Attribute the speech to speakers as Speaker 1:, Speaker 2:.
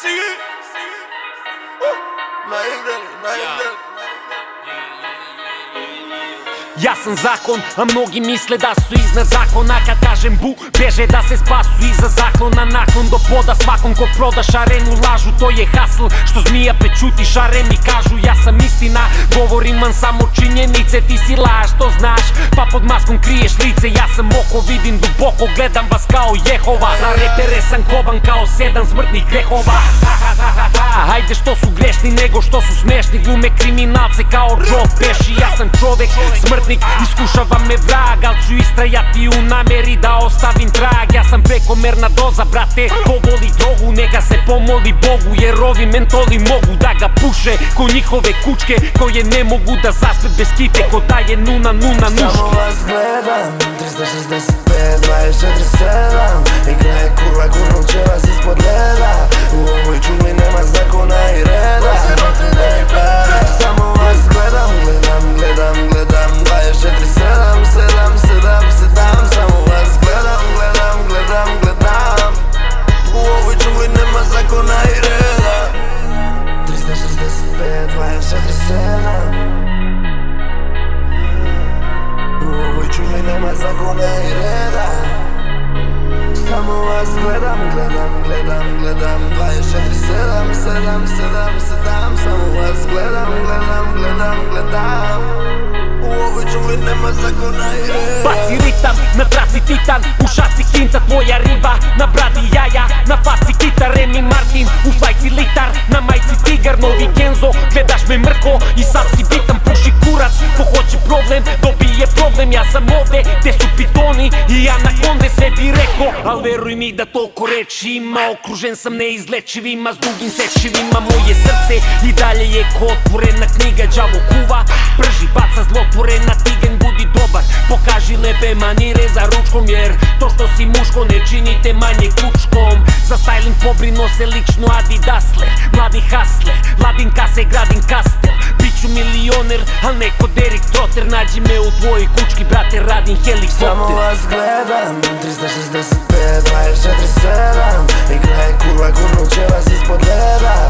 Speaker 1: Sigue. Naivdeli.
Speaker 2: Ja sam zakon, a mnogi misle da su iznad zakona. Kad kažem bu, beže da se spasu iza zaklona. Naklon do poda svakom ko proda šarenu lažu. To je hasl, što zmija pećuti šareni kažu. Ja sam istina, govorim man samo činjenice. Ti si laž, to znaš, pa pod maskom kriješ lice. Ja sam oko, vidim duboko, gledam vas kao Jehova. Za repere sam koban kao 7 smrtnih grehova. Hajde što su grešni nego što su smešni. Glume kriminalce kao Joe Pesci. Ja sam čovek, smrtnik, iskušava me vrag, al ću istrajati u nameri da ostavim trag. Ja sam prekomerna doza, brate, ko voli drogu neka se pomoli Bogu, jer ovi mentoli mogu da ga puše ko njihove kučke koje ne mogu da zaspe bez kite, ko daje nuna nuške.
Speaker 1: Samo vas gledam, 365, 24/7. Igra je kurva, gurnut će vas ispod leda. U ovoj džungli nema zakona i reda. Samo vas gledam, 24/7, 7/7. Samo vas gledam. U ovoj džungli nema zakona i reda. 365, 24/7. U ovoj džungli nema zakona i reda. Samo vas gledam, 24/7, 7/7. Samo vas gledam. U ovoj džungli nema zakona i reda.
Speaker 2: Baci ritam, na traci titan, u šaci kinca tvoja riba, na bradi jaja, na faci kita Remy Martin, u fajci litar, na majci tigar, novi Kenzo, gledaš me mrko i sad si bitan, puši kurac, ko hoće problem, dobije problem, ja sam ovde, gde su pitoni i anakonde, sve bi reko, al veruj mi da toliko reči ima, okružen sam neizlečivima, s dugim sečivima, moje srce i dalje je ko otvorena knjiga, đavo kuva, prži, baca zlotvorena, tigen, budi dobar, pokaži lepe manire za ručkom, jer to što si muško ne činite manje kučkom. Za styling pobrino se lično Adidasler, mladi hasler, ladim kase, gradim kastel, biću milioner, al neko Derek Trotter, nađi me u tvojoj kučki, brate, radim helikopter.
Speaker 1: Samo vas gledam, 365, 24/7. Igra je kurva, gurnut će vas ispod leda.